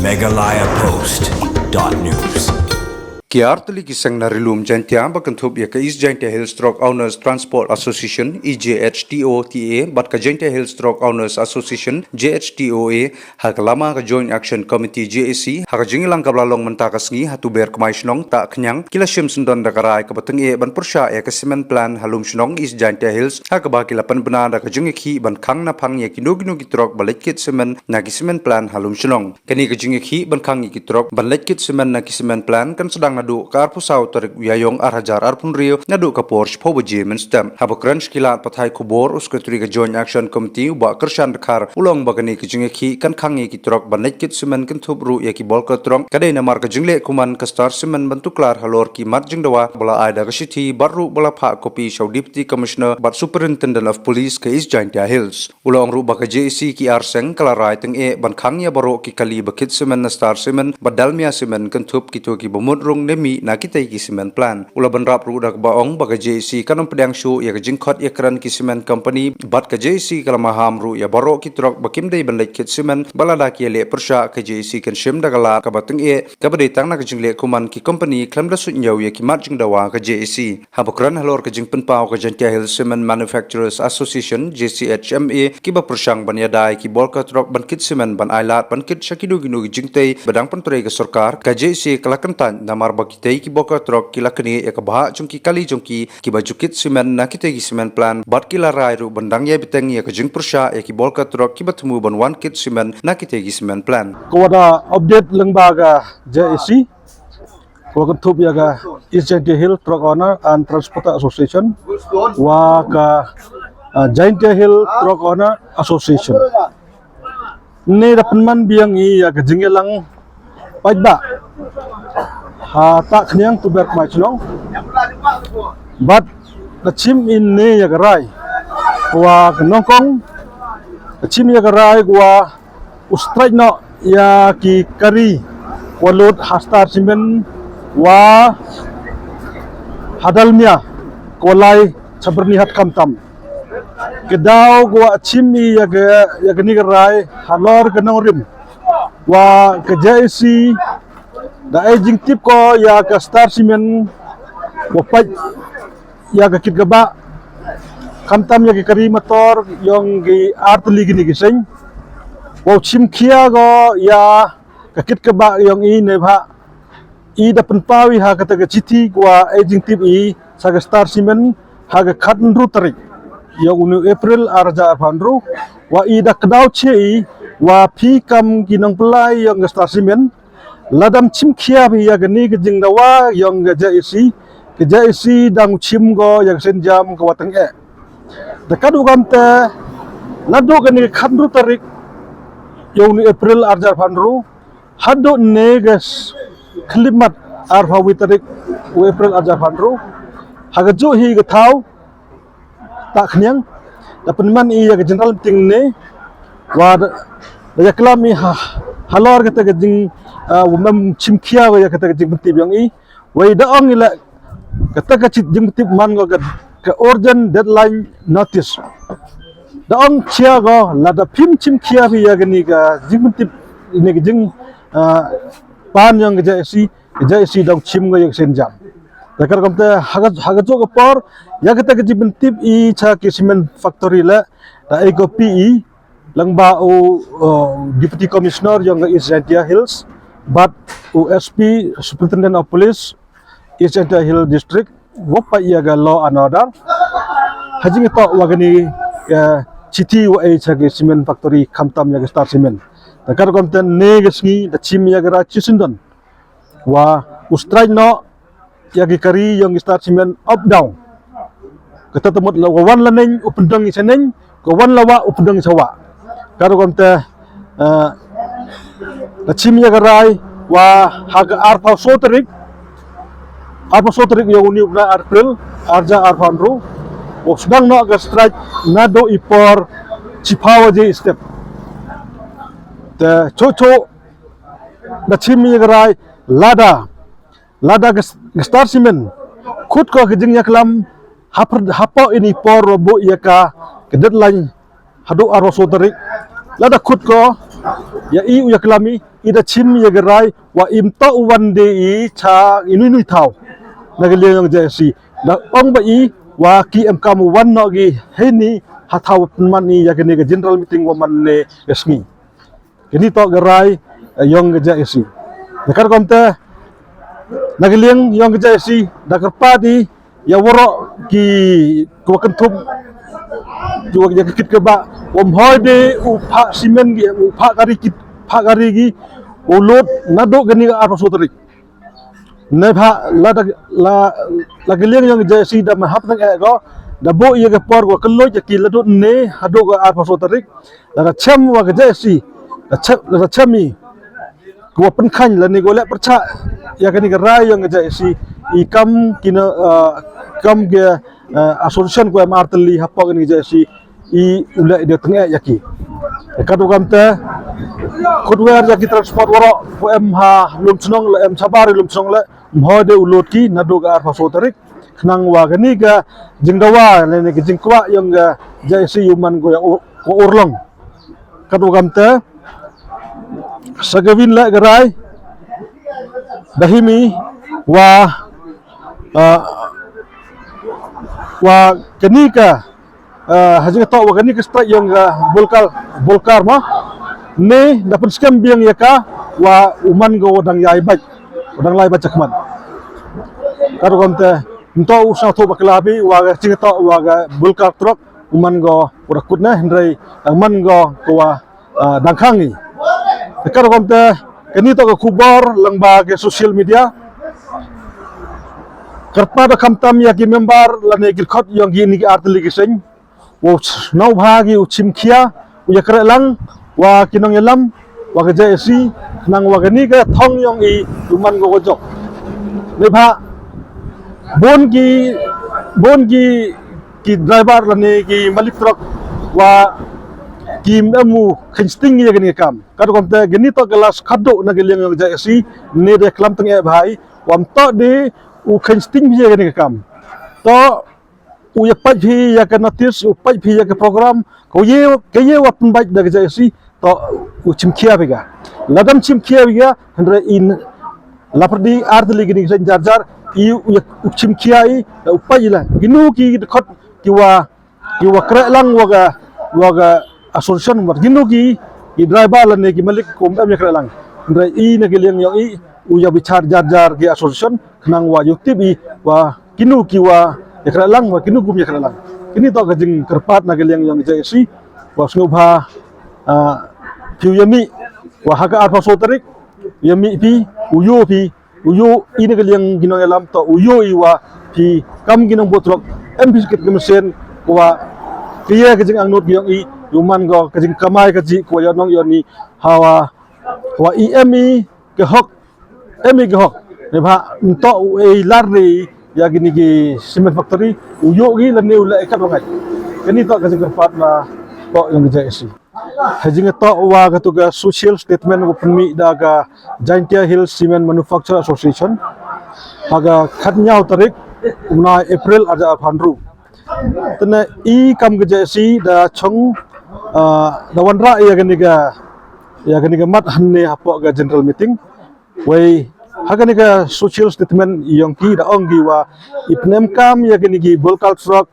megalayapost.news. Kiartali kisang narilum jantia bakantup ya ka East Jaintia Hill Stroke Owners Transport Association EJHTOTA bat ka Jaintia Hill Stroke Owners Association JHTOA hakalama ka Joint Action Committee JAC hakajingilang kablalong mentakas ngi hatuber kamay snong ta knyang kila sim sundon da karai ka bateng ban persya ya ka cement plan halum snong East Jaintia Hills hakaba kila panbana da ka jingiki ban khang na phang ya kinuginu gitrok balikkit cement na ki cement plan halum snong kani ka jingiki ban khang gitrok balikkit cement na ki cement plan kan sedang nadu ka arpusau tarik wiyayong arhajar arpun rio nadu ka Porsche pobaji menstem habakran shkilat pathai kubor uskatri ka Joint Action Committee ba kershan dekar ulong bagani ki jingeki kan khangi ki trok banekit semen kan thubru ya ki bolka trong kadai namar ka jingle kuman ka star semen bentuklar halor ki mat jingdawa bala aida ka sithi baru bala pha kopi shau deputy commissioner but superintendent of police ka East Jaintia Hills ulong ru ba ka JC ki arseng kalarai teng e ban khangya baro ki kali bakit semen na star semen badalmia semen kan thub ki to ki bomut rung mi na kita ki cement plan ulaban rap ru dak baong baga JC kanong pedang shu ya jingkhot ya kran ki cement company bat ka JC kala maham ru ya baro ki trok bakim dei ban lek cement balada ki le persha ka JC kan shim dagala ka bateng e ka bade tang na ka jingle kuman ki company klam da su nyau ya ki mat jing dawa ka JC habakran halor ka jing penpau ka Jaintia Hill Cement Manufacturers Association JCHMA ki ba persang ban ya dai ki bol ka trok ban kit cement ban ailat ban kit shakidu ginu jingtei badang pentre ka sarkar ka JC kala kentan namar kitai ki boka trok kila kini ya kabah jungki kali jungki ki bajukit cement na kita ki cement plan bat kila rai ru bandang ya biteng ya kajing persya ya ki bolka trok ki batemu ban one kit cement na kita ki cement plan kawada update lengbaga JAC ko thup ya ga East Jaintia Hill Truck Owner and Transport Association wa ka Jaintia Hill Truck Owner Association ni dapat man biang i ya ka jingelang pajba tak kenyang tu berkumai cenong, but kecim ini ya gerai, gua kenongkong, kecim ya gerai gua ustrai no ya ki kari, gua load hastar simen, wa hadalmia, gua lai sabernihat kamtam, kedau gua cimi ya geni gerai, halor kenong rim, wa kejaisi da aging tip ko ya ka star simen wapat ya ka kit gaba kamtam ya ki kari motor yung gi artli gini gising wa chim kia go ya ka kit gaba yung i ne bha i da penpawi ha ka ta chiti kwa aging tip i sa ka star simen ha ka khatn ru tarik yung unu April arja apandru wa i da kdau che i wa phi kam ginang pelai yung star simen ladam chim kia bi ya gani ke jing dawa yang ke JAC dang chim go yang senjam ke watang e dekat ugam te ladu gani khandru tarik yung ni April arjar phanru hadu negas klimat arfa wi tarik u April arjar phanru hagaju hi ge thau tak khnyang dapen man i ya general ting ne wa ya klami halor kata ke jing umam chimkia wa kata ke jing tip yang i wa daong ila kata ke jing tip man go ke urgent deadline notice daong chia go la da phim chimkia bi ya gani ka jing tip ini ke jing pan yang ke JAC dong chim go yang senjam takar kamte hagajo ko por ya kata ke jing tip i cha ke cement factory la da ego PE langba deputy commissioner yang East Jaintia Hills but USP superintendent of police East Jaintia Hill district wopa ia ga law and order hajing to wagani city wa e chage cement factory khamtam ya star cement takar komten ne gesngi da chim ya gara chisindon wa ustrai no ya kari yang star cement up down kata temut lawan laneng upendang iseneng ko wan lawa upendang sawa karo komte chim ya garai wa haga arpa soterik yo uni na April arja arfanru wa sedang no ga strike nado ipor chipawa je step te chocho da chim ya garai lada ga star simen khut ko ke jing yaklam hapa ini por robo ya ka ke deadline hadu aro soterik lada khut ko ya i u yaklami ida chim ya gerai wa imto one day cha inui thau nagaliang JSC da ong ba i wa ki em kam one no gi heni hathau mani ya gani ga general meeting wa manne esmi kini to gerai yong JSC nakar komte nagaliang yong JSC da kerpadi ya woro ki ko kentum juga jaga kit ke ba hoi de upha simen gi upha gari gi ulut nado gani ga arpa sotrik ne pha la geliang yang JSC da mahap nang ego da bo ye ga por go kello je ki lado ne hado ga arpa sotrik da chem wa ga JSC da chemi ko pen khan la ne go le percha ya gani ga rai yang JSC i kam kina kam ge asosiasi ko marteli hapok ni JSC i ulai de tengah yaki kadu kamte kudwer yaki transport woro ko ha lum chnong le sabar lum chnong le mhode ulot ki naduga arfa sotarik knang wa gani ga jingdawa le ne jingkwa yang ga JSC yuman go ko urlong kadu kamte sagawin le garai dahimi wa kenika haji to wa kenika strike yang bolkar ma ne dapat scam biang ya ka wa uman go wadang yai baik wadang lai baca kman karo konte nto usah to baklabi wa haji to wa bolkar truk uman go urakut na hendrai man go wa dangkhangi karo konte kini to ko kubor lang ba ke social media kerpada kamtam ya ki member lane girkhot yang gini ki arteli kiseng wo nau bhagi uchim khia uya kare lang wa kinong yelam wa ke JSC nang wa gani ka thong yong i tuman go jok ne bha bon ki driver lane ki malik truck wa ki memu khinsting ya gani kam kado komte gani to gelas khado na geliang yang JSC ne de klam teng e bhai wam to de u khinsting bhi gani kam to u ya paj bhi ya ka notice u paj bhi ya ka program ko ye wa pun baj da JSC to u chimkhia bega ladam chimkhia bega hendra in laprdi ardli gini sen jar i u chimkhia i u paj la ginu ki khot ki wa kre lang waga assumption war ginu ki driver la ne ki malik kom am ya kre lang hendra i na geliang yang i uya bicar jar ki assumption nang wa yukti bi wa kinu ki wa yakra lang wa kinu gum yakra lang ini to gajing kerpat na geliang yang JSC wa snubha piu yami wa haga arfa sotarik yami pi uyo ini geliang ginong alam to uyo i wa pi kam ginong botrok em biskit kemesen wa kiye gajing ang not yang i yuman go gajing kamai gaji ko yonong yoni hawa wa emi ke hok emi ke hok ne bha nto e larri ya gini gi cement factory uyo gi lane ula ekat bangai kini to gajing kerpat na to yang JSC hajing to wa ga to ga social statement go penmi da ga Jaintia Hills Cement Manufacturer Association aga khatnyau tarik una April aja phanru tene i kam ga JSC da chong da wanra ya gini ga mat hanne hapo ga general meeting wei hagan ga social statement yang ki da onggi wa ipnem kam ya gini gi bolkal truck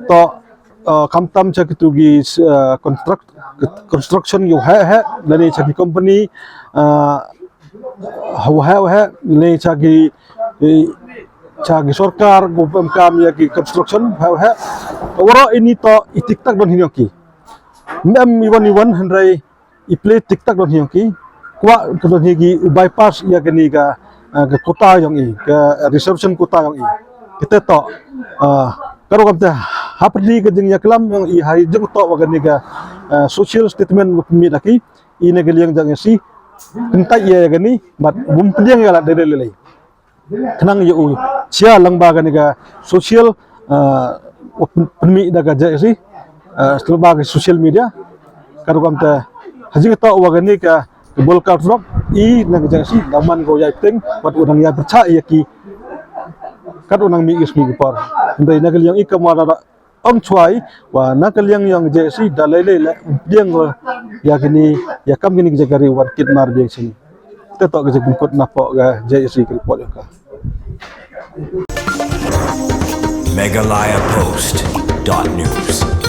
to kamtam cha kitu gi construction yu ha lani cha gi company ha ne cha gi sarkar gopem kam ya gi construction ha woro ini to itiktak don hinyoki mem iwan hendrai iple tiktak don hinyoki kwa kedon higi bypass ya gani ga kota yang i ke reservation kota yang i kita to karo kamta hapdi ke jing yaklam yang i hai jeng to wa gani ga social statement mi daki ine geliang jang si kentai ya gani mat bum pediang ya la de le kenang yu cia lang ba gani ga social penmi daga JSC setelah social media karo kamta haji to wa gani ka bolkar truck i nang JSC daman go yai teng wat udang ya percaya ki kat unang mi ismi gepar ndai nagal yang ikamara ong chwai wa nakaliang yang JC dalai le diang wa ya kini ya kam kini jagari war kit mar be sini tetok ke jengkut napok ga JC report ka Meghalaya Post.news.